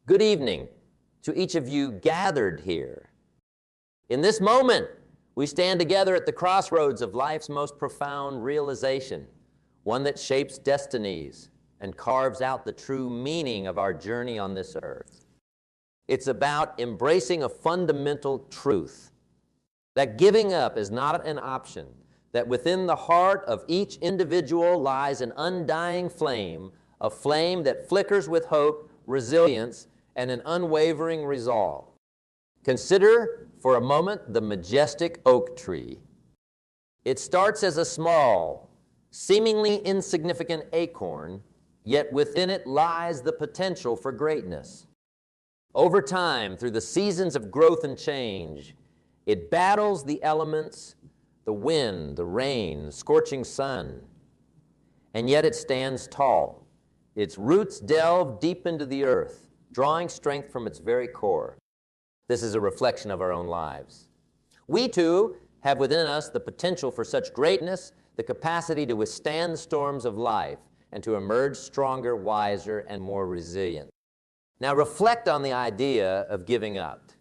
Good evening to each of you gathered here. In this moment, we stand together at the crossroads of life's most profound realization, one that shapes destinies and carves out the true meaning of our journey on this earth. It's about embracing a fundamental truth, that giving up is not an option, that within the heart of each individual lies an undying flame, a flame that flickers with hope, resilience, and an unwavering resolve. Consider for a moment the majestic oak tree. It starts as a small, seemingly insignificant acorn, yet within it lies the potential for greatness. Over time, through the seasons of growth and change, it battles the elements, the wind, the rain, the scorching sun, and yet it stands tall. Its roots delve deep into the earth, drawing strength from its very core. This is a reflection of our own lives. We too have within us the potential for such greatness, the capacity to withstand the storms of life, and to emerge stronger, wiser, and more resilient. Now reflect on the idea of giving up,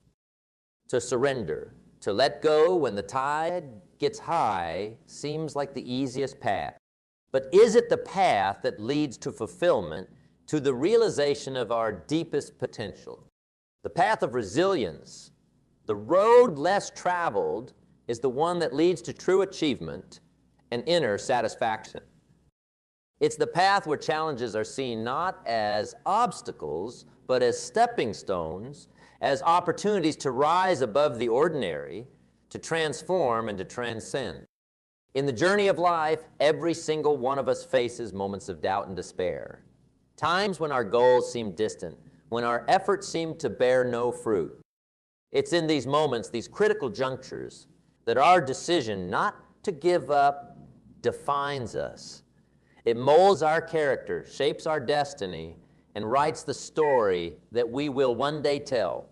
to surrender, to let go when the tide gets high seems like the easiest path. But is it the path that leads to fulfillment, to the realization of our deepest potential? The path of resilience, the road less traveled, is the one that leads to true achievement and inner satisfaction. It's the path where challenges are seen not as obstacles, but as stepping stones, as opportunities to rise above the ordinary, to transform and to transcend. In the journey of life, every single one of us faces moments of doubt and despair. Times when our goals seem distant, when our efforts seem to bear no fruit. It's in these moments, these critical junctures, that our decision not to give up defines us. It molds our character, shapes our destiny, and writes the story that we will one day tell.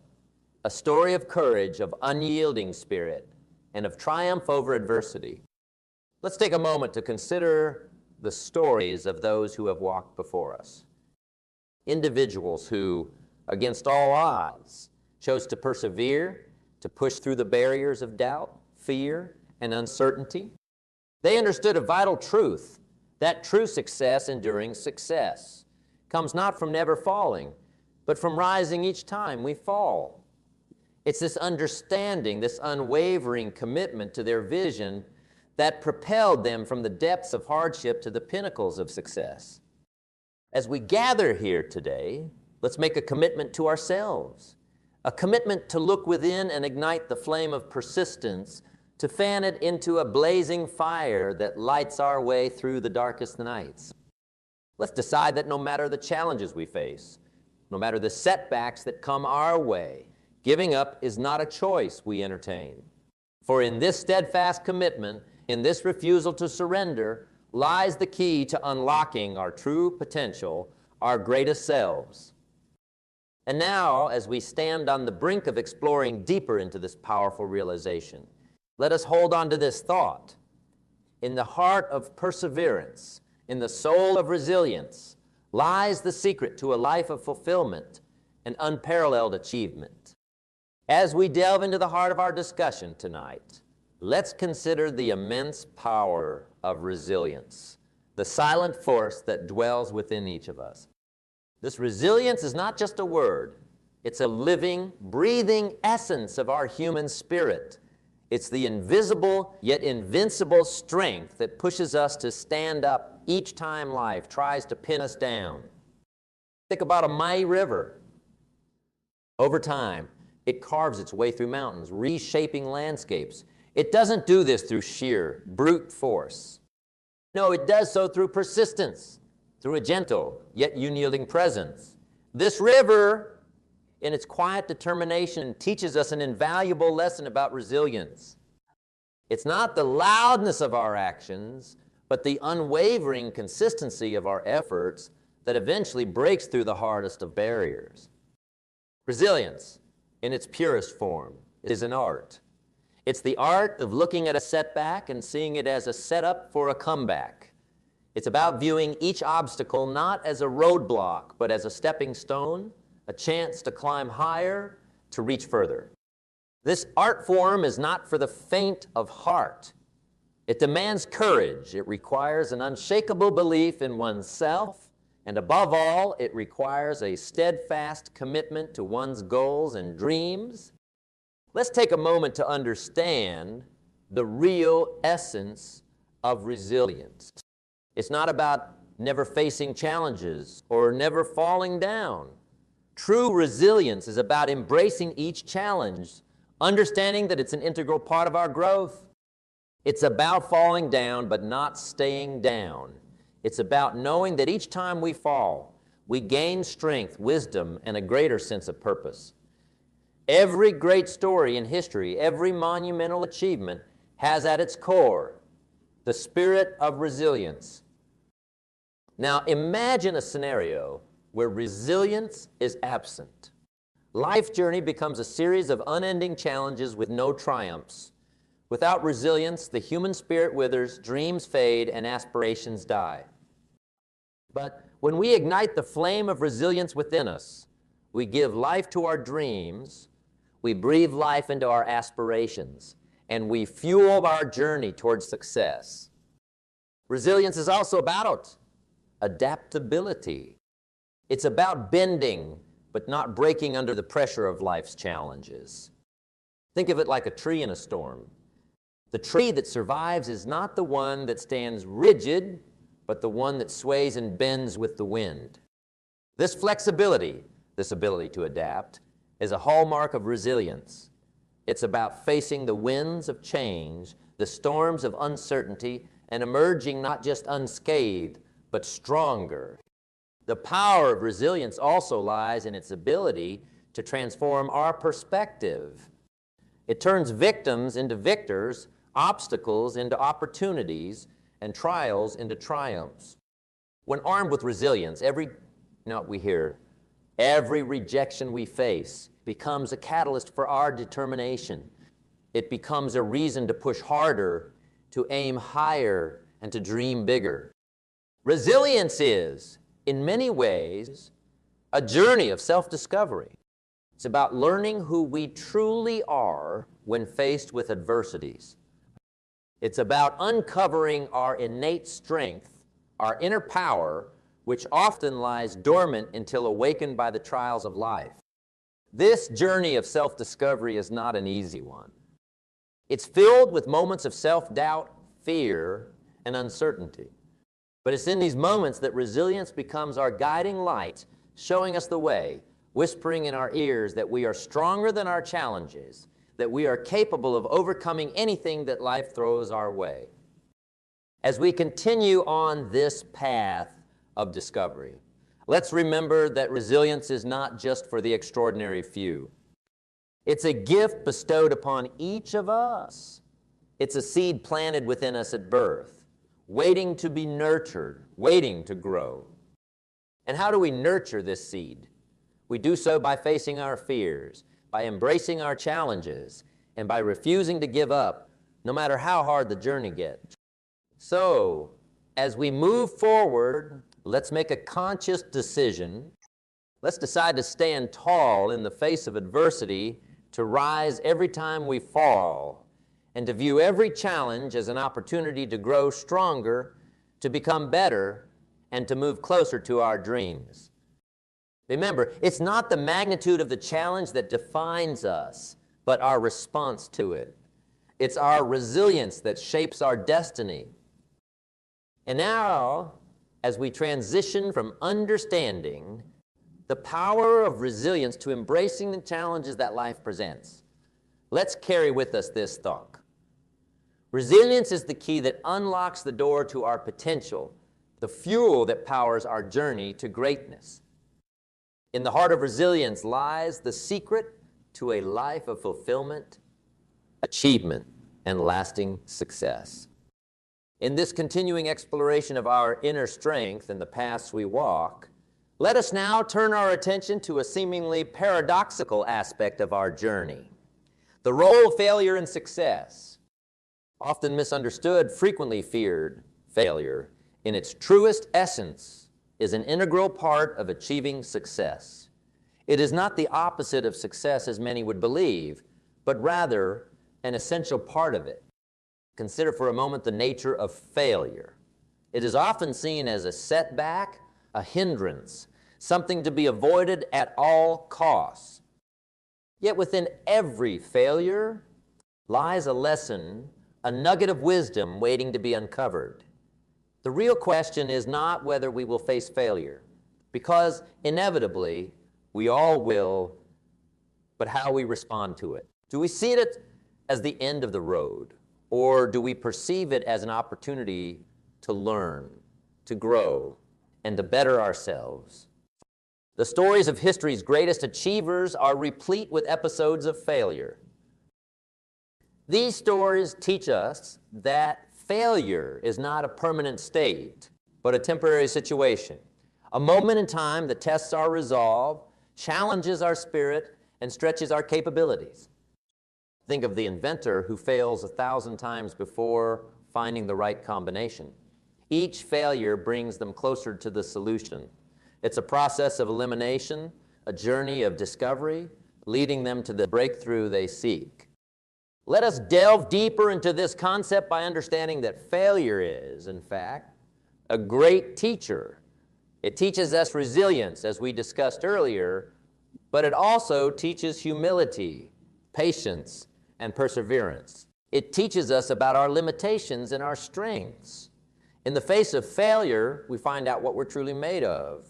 A story of courage, of unyielding spirit, and of triumph over adversity. Let's take a moment to consider the stories of those who have walked before us. Individuals who, against all odds, chose to persevere, to push through the barriers of doubt, fear, and uncertainty. They understood a vital truth, that true success, enduring success, comes not from never falling, but from rising each time we fall. It's this understanding, this unwavering commitment to their vision that propelled them from the depths of hardship to the pinnacles of success. As we gather here today, let's make a commitment to ourselves, a commitment to look within and ignite the flame of persistence, to fan it into a blazing fire that lights our way through the darkest nights. Let's decide that no matter the challenges we face, no matter the setbacks that come our way, giving up is not a choice we entertain. For in this steadfast commitment, in this refusal to surrender, lies the key to unlocking our true potential, our greatest selves. And now, as we stand on the brink of exploring deeper into this powerful realization, let us hold on to this thought. In the heart of perseverance, in the soul of resilience, lies the secret to a life of fulfillment and unparalleled achievement. As we delve into the heart of our discussion tonight, let's consider the immense power of resilience, the silent force that dwells within each of us. This resilience is not just a word. It's a living, breathing essence of our human spirit. It's the invisible yet invincible strength that pushes us to stand up each time life tries to pin us down. Think about a mighty river. Over time, it carves its way through mountains, reshaping landscapes. It doesn't do this through sheer, brute force. No, it does so through persistence, through a gentle, yet unyielding presence. This river, in its quiet determination, teaches us an invaluable lesson about resilience. It's not the loudness of our actions, but the unwavering consistency of our efforts that eventually breaks through the hardest of barriers. Resilience, in its purest form, is an art. It's the art of looking at a setback and seeing it as a setup for a comeback. It's about viewing each obstacle not as a roadblock, but as a stepping stone, a chance to climb higher, to reach further. This art form is not for the faint of heart. It demands courage. It requires an unshakable belief in oneself, and above all, it requires a steadfast commitment to one's goals and dreams. Let's take a moment to understand the real essence of resilience. It's not about never facing challenges or never falling down. True resilience is about embracing each challenge, understanding that it's an integral part of our growth. It's about falling down but not staying down. It's about knowing that each time we fall, we gain strength, wisdom, and a greater sense of purpose. Every great story in history, every monumental achievement has at its core the spirit of resilience. Now imagine a scenario where resilience is absent. Life's journey becomes a series of unending challenges with no triumphs. Without resilience, the human spirit withers, dreams fade, and aspirations die. But when we ignite the flame of resilience within us, we give life to our dreams, we breathe life into our aspirations, and we fuel our journey towards success. Resilience is also about adaptability. It's about bending, but not breaking under the pressure of life's challenges. Think of it like a tree in a storm. The tree that survives is not the one that stands rigid, but the one that sways and bends with the wind. This flexibility, this ability to adapt, is a hallmark of resilience. It's about facing the winds of change, the storms of uncertainty, and emerging not just unscathed, but stronger. The power of resilience also lies in its ability to transform our perspective. It turns victims into victors, obstacles into opportunities, and trials into triumphs. When armed with resilience, every note we hear, every rejection we face becomes a catalyst for our determination. It becomes a reason to push harder, to aim higher, and to dream bigger. Resilience is, in many ways, a journey of self-discovery. It's about learning who we truly are when faced with adversities. It's about uncovering our innate strength, our inner power, which often lies dormant until awakened by the trials of life. This journey of self-discovery is not an easy one. It's filled with moments of self-doubt, fear, and uncertainty. But it's in these moments that resilience becomes our guiding light, showing us the way, whispering in our ears that we are stronger than our challenges, that we are capable of overcoming anything that life throws our way. As we continue on this path of discovery, let's remember that resilience is not just for the extraordinary few. It's a gift bestowed upon each of us. It's a seed planted within us at birth, waiting to be nurtured, waiting to grow. And how do we nurture this seed? We do so by facing our fears, by embracing our challenges, and by refusing to give up, no matter how hard the journey gets. So, as we move forward, let's make a conscious decision. Let's decide to stand tall in the face of adversity, to rise every time we fall, and to view every challenge as an opportunity to grow stronger, to become better, and to move closer to our dreams. Remember, it's not the magnitude of the challenge that defines us, but our response to it. It's our resilience that shapes our destiny. And now, as we transition from understanding the power of resilience to embracing the challenges that life presents, let's carry with us this thought. Resilience is the key that unlocks the door to our potential, the fuel that powers our journey to greatness. In the heart of resilience lies the secret to a life of fulfillment, achievement, and lasting success. In this continuing exploration of our inner strength and the paths we walk, let us now turn our attention to a seemingly paradoxical aspect of our journey, the role of failure in success. Often misunderstood, frequently feared, failure, in its truest essence, is an integral part of achieving success. It is not the opposite of success as many would believe, but rather an essential part of it. Consider for a moment the nature of failure. It is often seen as a setback, a hindrance, something to be avoided at all costs. Yet within every failure lies a lesson, a nugget of wisdom waiting to be uncovered. The real question is not whether we will face failure, because inevitably we all will, but how we respond to it. Do we see it as the end of the road, or do we perceive it as an opportunity to learn, to grow, and to better ourselves? The stories of history's greatest achievers are replete with episodes of failure. These stories teach us that failure is not a permanent state, but a temporary situation, a moment in time that tests our resolve, challenges our spirit, and stretches our capabilities. Think of the inventor who fails 1,000 times before finding the right combination. Each failure brings them closer to the solution. It's a process of elimination, a journey of discovery, leading them to the breakthrough they seek. Let us delve deeper into this concept by understanding that failure is, in fact, a great teacher. It teaches us resilience, as we discussed earlier, but it also teaches humility, patience, and perseverance. It teaches us about our limitations and our strengths. In the face of failure, we find out what we're truly made of.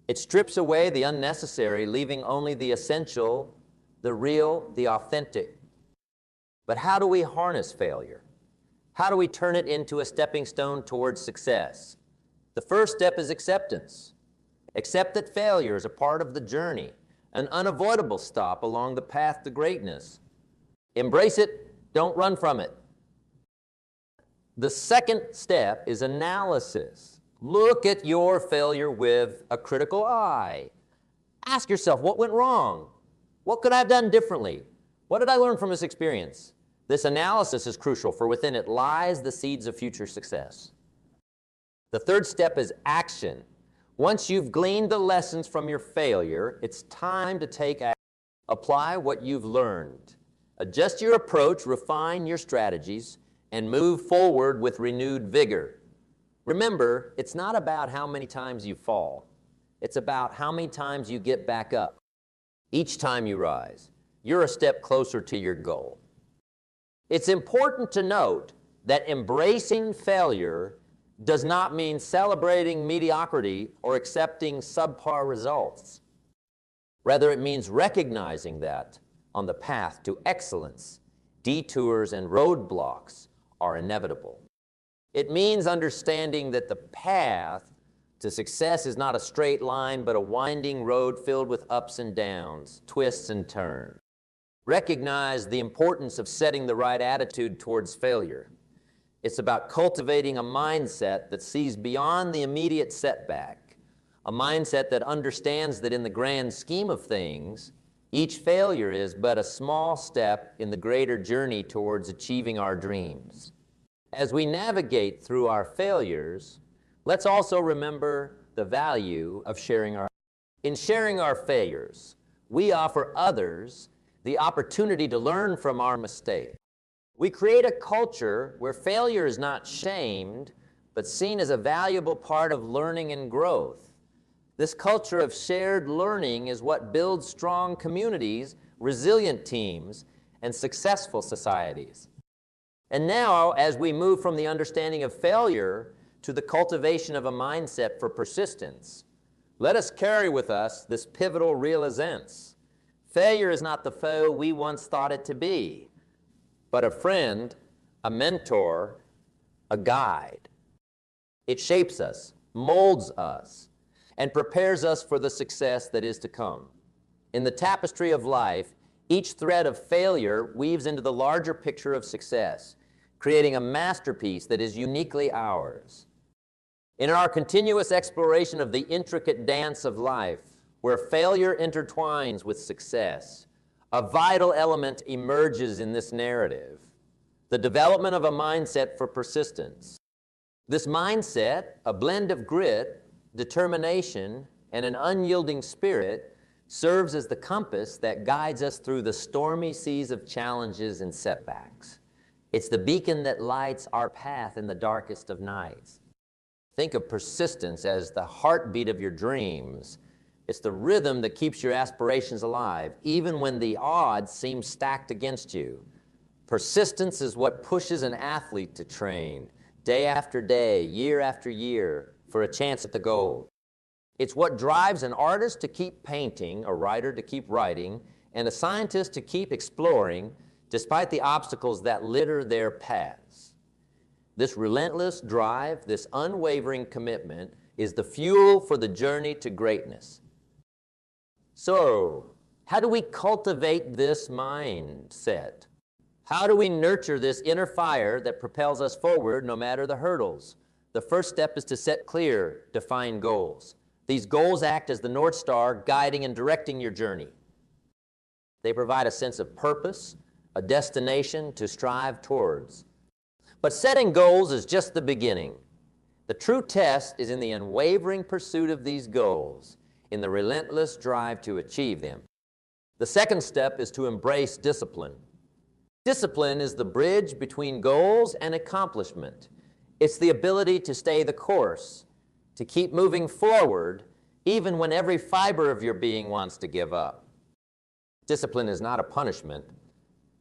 It strips away the unnecessary, leaving only the essential, the real, the authentic. But how do we harness failure? How do we turn it into a stepping stone towards success? The first step is acceptance. Accept that failure is a part of the journey, an unavoidable stop along the path to greatness. Embrace it, don't run from it. The second step is analysis. Look at your failure with a critical eye. Ask yourself, what went wrong? What could I have done differently? What did I learn from this experience? This analysis is crucial, for within it lies the seeds of future success. The third step is action. Once you've gleaned the lessons from your failure, it's time to take action. Apply what you've learned. Adjust your approach, refine your strategies, and move forward with renewed vigor. Remember, it's not about how many times you fall. It's about how many times you get back up. Each time you rise, you're a step closer to your goal. It's important to note that embracing failure does not mean celebrating mediocrity or accepting subpar results. Rather, it means recognizing that on the path to excellence, detours and roadblocks are inevitable. It means understanding that the path to success is not a straight line, but a winding road filled with ups and downs, twists and turns. Recognize the importance of setting the right attitude towards failure. It's about cultivating a mindset that sees beyond the immediate setback, a mindset that understands that in the grand scheme of things, each failure is but a small step in the greater journey towards achieving our dreams. As we navigate through our failures, let's also remember the value of sharing our. In sharing our failures, we offer others the opportunity to learn from our mistakes. We create a culture where failure is not shamed, but seen as a valuable part of learning and growth. This culture of shared learning is what builds strong communities, resilient teams, and successful societies. And now, as we move from the understanding of failure to the cultivation of a mindset for persistence, let us carry with us this pivotal realizance. Failure is not the foe we once thought it to be, but a friend, a mentor, a guide. It shapes us, molds us, and prepares us for the success that is to come. In the tapestry of life, each thread of failure weaves into the larger picture of success, creating a masterpiece that is uniquely ours. In our continuous exploration of the intricate dance of life, where failure intertwines with success, a vital element emerges in this narrative: the development of a mindset for persistence. This mindset, a blend of grit, determination, and an unyielding spirit, serves as the compass that guides us through the stormy seas of challenges and setbacks. It's the beacon that lights our path in the darkest of nights. Think of persistence as the heartbeat of your dreams. It's the rhythm that keeps your aspirations alive, even when the odds seem stacked against you. Persistence is what pushes an athlete to train, day after day, year after year, for a chance at the goal. It's what drives an artist to keep painting, a writer to keep writing, and a scientist to keep exploring, despite the obstacles that litter their paths. This relentless drive, this unwavering commitment, is the fuel for the journey to greatness. So, how do we cultivate this mindset? How do we nurture this inner fire that propels us forward no matter the hurdles? The first step is to set clear, defined goals. These goals act as the North Star guiding and directing your journey. They provide a sense of purpose, a destination to strive towards. But setting goals is just the beginning. The true test is in the unwavering pursuit of these goals, in the relentless drive to achieve them. The second step is to embrace discipline. Discipline is the bridge between goals and accomplishment. It's the ability to stay the course, to keep moving forward, even when every fiber of your being wants to give up. Discipline is not a punishment,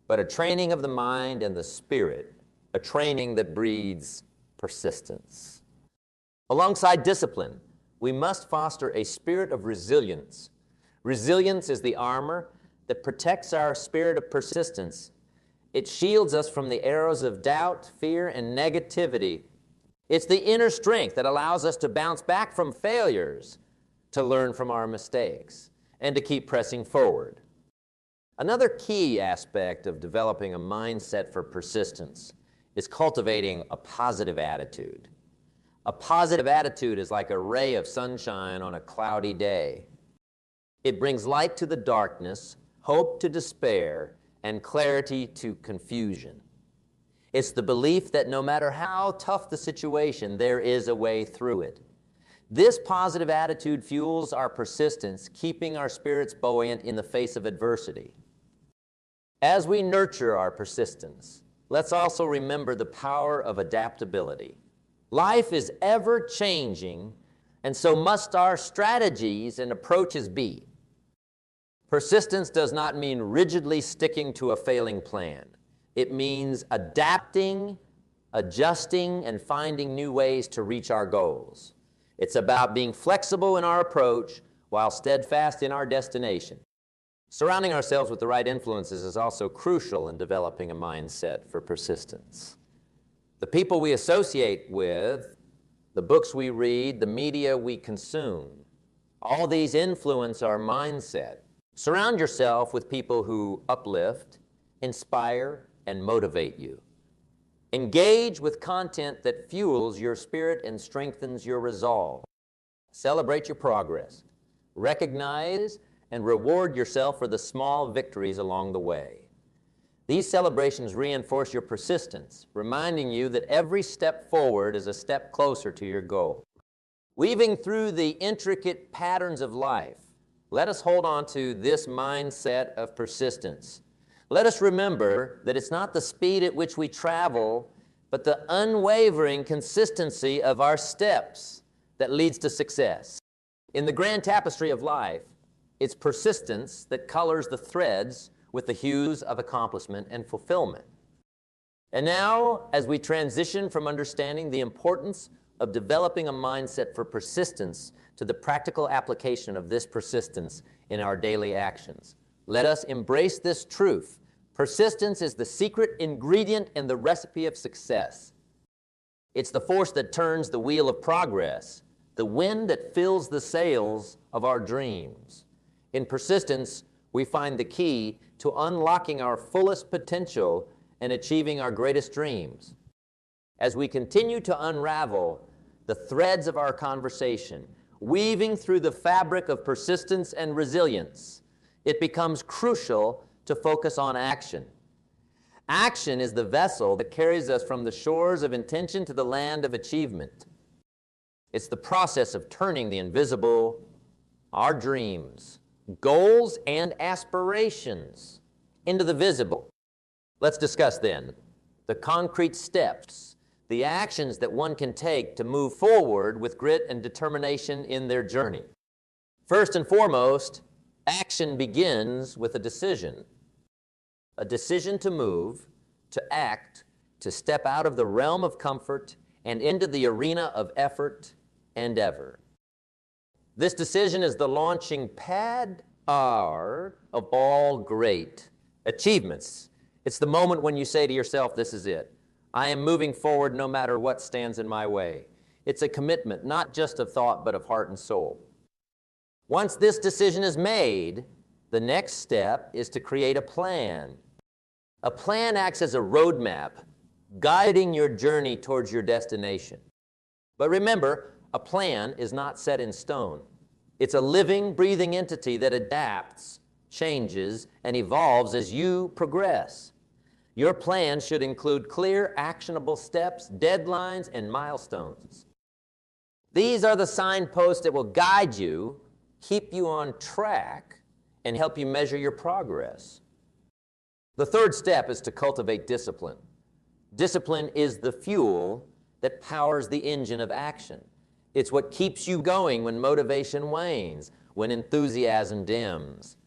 but a training of the mind and the spirit, a training that breeds persistence. Alongside discipline, we must foster a spirit of resilience. Resilience is the armor that protects our spirit of persistence. It shields us from the arrows of doubt, fear, and negativity. It's the inner strength that allows us to bounce back from failures, to learn from our mistakes, and to keep pressing forward. Another key aspect of developing a mindset for persistence is cultivating a positive attitude. A positive attitude is like a ray of sunshine on a cloudy day. It brings light to the darkness, hope to despair, and clarity to confusion. It's the belief that no matter how tough the situation, there is a way through it. This positive attitude fuels our persistence, keeping our spirits buoyant in the face of adversity. As we nurture our persistence, let's also remember the power of adaptability. Life is ever-changing, and so must our strategies and approaches be. Persistence does not mean rigidly sticking to a failing plan. It means adapting, adjusting, and finding new ways to reach our goals. It's about being flexible in our approach while steadfast in our destination. Surrounding ourselves with the right influences is also crucial in developing a mindset for persistence. The people we associate with, the books we read, the media we consume, all these influence our mindset. Surround yourself with people who uplift, inspire, and motivate you. Engage with content that fuels your spirit and strengthens your resolve. Celebrate your progress. Recognize and reward yourself for the small victories along the way. These celebrations reinforce your persistence, reminding you that every step forward is a step closer to your goal. Weaving through the intricate patterns of life, let us hold on to this mindset of persistence. Let us remember that it's not the speed at which we travel, but the unwavering consistency of our steps that leads to success. In the grand tapestry of life, it's persistence that colors the threads with the hues of accomplishment and fulfillment. And now, as we transition from understanding the importance of developing a mindset for persistence to the practical application of this persistence in our daily actions, let us embrace this truth. Persistence is the secret ingredient in the recipe of success. It's the force that turns the wheel of progress, the wind that fills the sails of our dreams. In persistence, we find the key to unlocking our fullest potential and achieving our greatest dreams. As we continue to unravel the threads of our conversation, weaving through the fabric of persistence and resilience, it becomes crucial to focus on action. Action is the vessel that carries us from the shores of intention to the land of achievement. It's the process of turning the invisible, our dreams, goals and aspirations into the visible. Let's discuss then the concrete steps, the actions that one can take to move forward with grit and determination in their journey. First and foremost, action begins with a decision to move, to act, to step out of the realm of comfort and into the arena of effort and ever. This decision is the launching pad of all great achievements. It's the moment when you say to yourself, this is it. I am moving forward no matter what stands in my way. It's a commitment, not just of thought, but of heart and soul. Once this decision is made, the next step is to create a plan. A plan acts as a roadmap, guiding your journey towards your destination. But remember, a plan is not set in stone. It's a living, breathing entity that adapts, changes, and evolves as you progress. Your plan should include clear, actionable steps, deadlines, and milestones. These are the signposts that will guide you, keep you on track, and help you measure your progress. The third step is to cultivate discipline. Discipline is the fuel that powers the engine of action. It's what keeps you going when motivation wanes, when enthusiasm dims.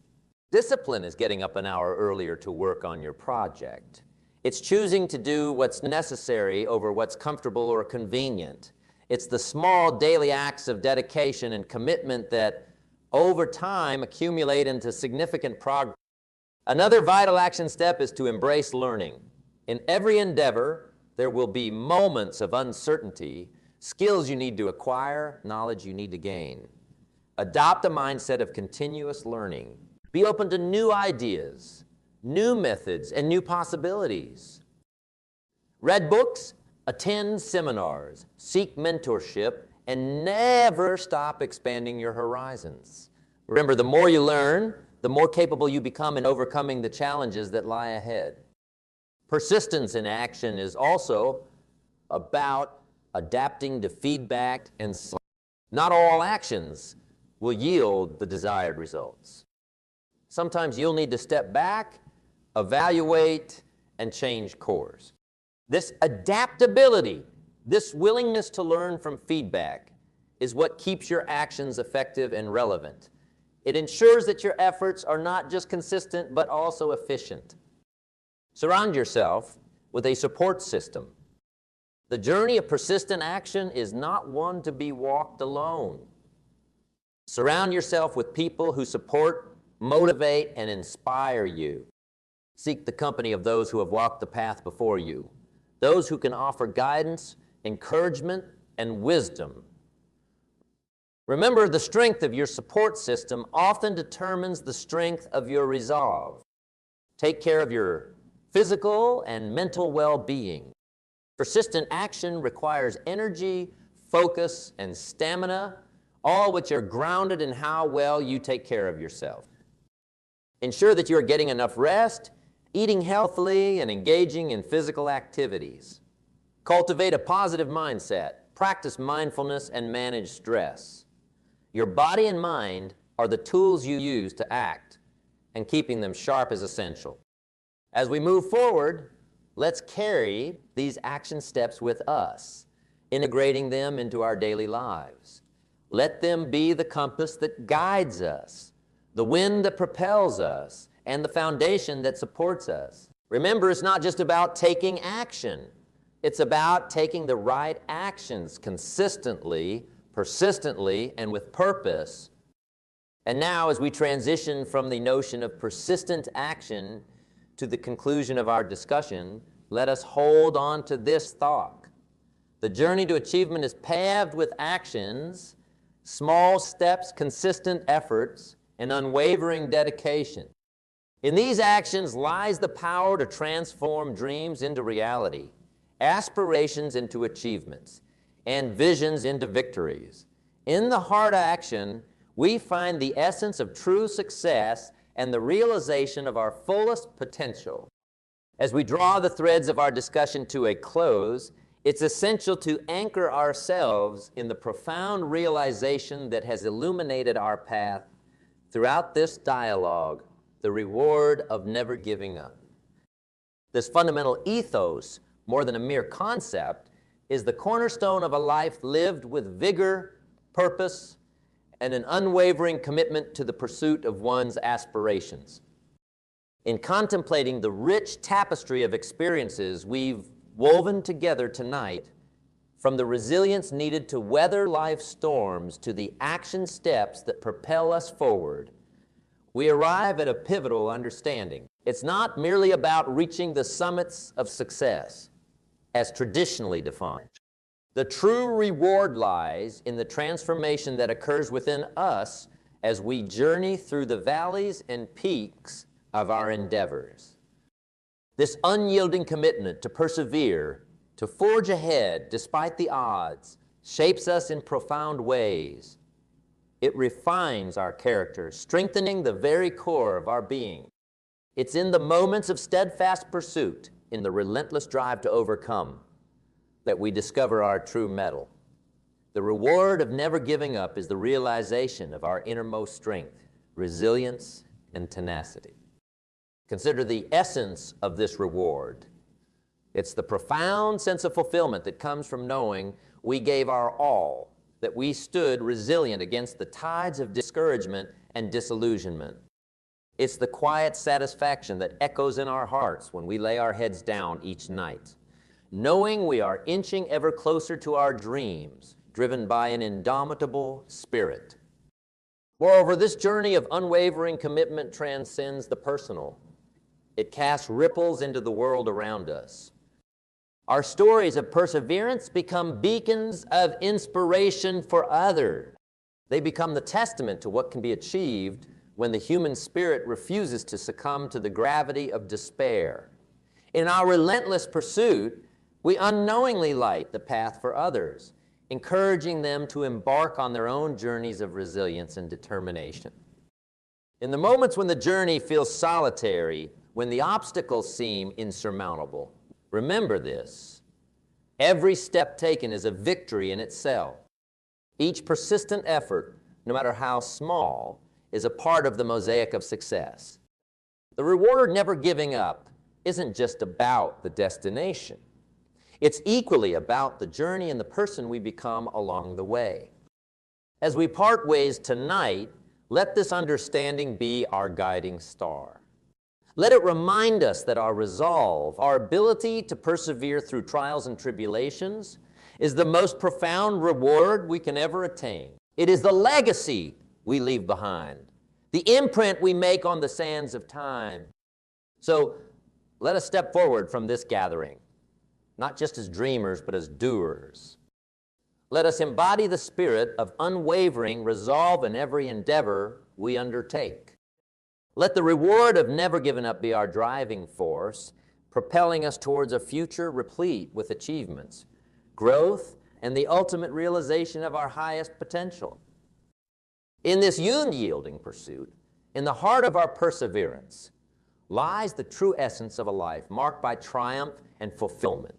Discipline is getting up an hour earlier to work on your project. It's choosing to do what's necessary over what's comfortable or convenient. It's the small daily acts of dedication and commitment that, over time, accumulate into significant progress. Another vital action step is to embrace learning. In every endeavor, there will be moments of uncertainty, skills you need to acquire, knowledge you need to gain. Adopt a mindset of continuous learning. Be open to new ideas, new methods, and new possibilities. Read books, attend seminars, seek mentorship, and never stop expanding your horizons. Remember, the more you learn, the more capable you become in overcoming the challenges that lie ahead. Persistence in action is also about adapting to feedback and not all actions will yield the desired results. Sometimes you'll need to step back, evaluate, and change course. This adaptability, this willingness to learn from feedback is what keeps your actions effective and relevant. It ensures that your efforts are not just consistent, but also efficient. Surround yourself with a support system. The journey of persistent action is not one to be walked alone. Surround yourself with people who support, motivate, and inspire you. Seek the company of those who have walked the path before you, those who can offer guidance, encouragement, and wisdom. Remember, the strength of your support system often determines the strength of your resolve. Take care of your physical and mental well-being. Persistent action requires energy, focus, and stamina, all which are grounded in how well you take care of yourself. Ensure that you are getting enough rest, eating healthily, and engaging in physical activities. Cultivate a positive mindset, practice mindfulness, and manage stress. Your body and mind are the tools you use to act, and keeping them sharp is essential. As we move forward, let's carry these action steps with us, integrating them into our daily lives. Let them be the compass that guides us, the wind that propels us, and the foundation that supports us. Remember, it's not just about taking action. It's about taking the right actions consistently, persistently, and with purpose. And now, as we transition from the notion of persistent action to the conclusion of our discussion, let us hold on to this thought. The journey to achievement is paved with actions, small steps, consistent efforts, and unwavering dedication. In these actions lies the power to transform dreams into reality, aspirations into achievements, and visions into victories. In the hard action, we find the essence of true success and the realization of our fullest potential. As we draw the threads of our discussion to a close, it's essential to anchor ourselves in the profound realization that has illuminated our path throughout this dialogue the reward of never giving up. This fundamental ethos, more than a mere concept, is the cornerstone of a life lived with vigor, purpose, and an unwavering commitment to the pursuit of one's aspirations. In contemplating the rich tapestry of experiences we've woven together tonight, from the resilience needed to weather life's storms to the action steps that propel us forward, we arrive at a pivotal understanding. It's not merely about reaching the summits of success, as traditionally defined. The true reward lies in the transformation that occurs within us as we journey through the valleys and peaks of our endeavors. This unyielding commitment to persevere, to forge ahead despite the odds, shapes us in profound ways. It refines our character, strengthening the very core of our being. It's in the moments of steadfast pursuit, in the relentless drive to overcome, that we discover our true mettle. The reward of never giving up is the realization of our innermost strength, resilience, and tenacity. Consider the essence of this reward. It's the profound sense of fulfillment that comes from knowing we gave our all, that we stood resilient against the tides of discouragement and disillusionment. It's the quiet satisfaction that echoes in our hearts when we lay our heads down each night, knowing we are inching ever closer to our dreams, driven by an indomitable spirit. Moreover, this journey of unwavering commitment transcends the personal. It casts ripples into the world around us. Our stories of perseverance become beacons of inspiration for others. They become the testament to what can be achieved when the human spirit refuses to succumb to the gravity of despair. In our relentless pursuit, we unknowingly light the path for others, encouraging them to embark on their own journeys of resilience and determination. In the moments when the journey feels solitary, when the obstacles seem insurmountable, remember this: every step taken is a victory in itself. Each persistent effort, no matter how small, is a part of the mosaic of success. The reward of never giving up isn't just about the destination. It's equally about the journey and the person we become along the way. As we part ways tonight, let this understanding be our guiding star. Let it remind us that our resolve, our ability to persevere through trials and tribulations, is the most profound reward we can ever attain. It is the legacy we leave behind, the imprint we make on the sands of time. So let us step forward from this gathering, not just as dreamers, but as doers. Let us embody the spirit of unwavering resolve in every endeavor we undertake. Let the reward of never giving up be our driving force, propelling us towards a future replete with achievements, growth, and the ultimate realization of our highest potential. In this unyielding pursuit, in the heart of our perseverance, lies the true essence of a life marked by triumph and fulfillment.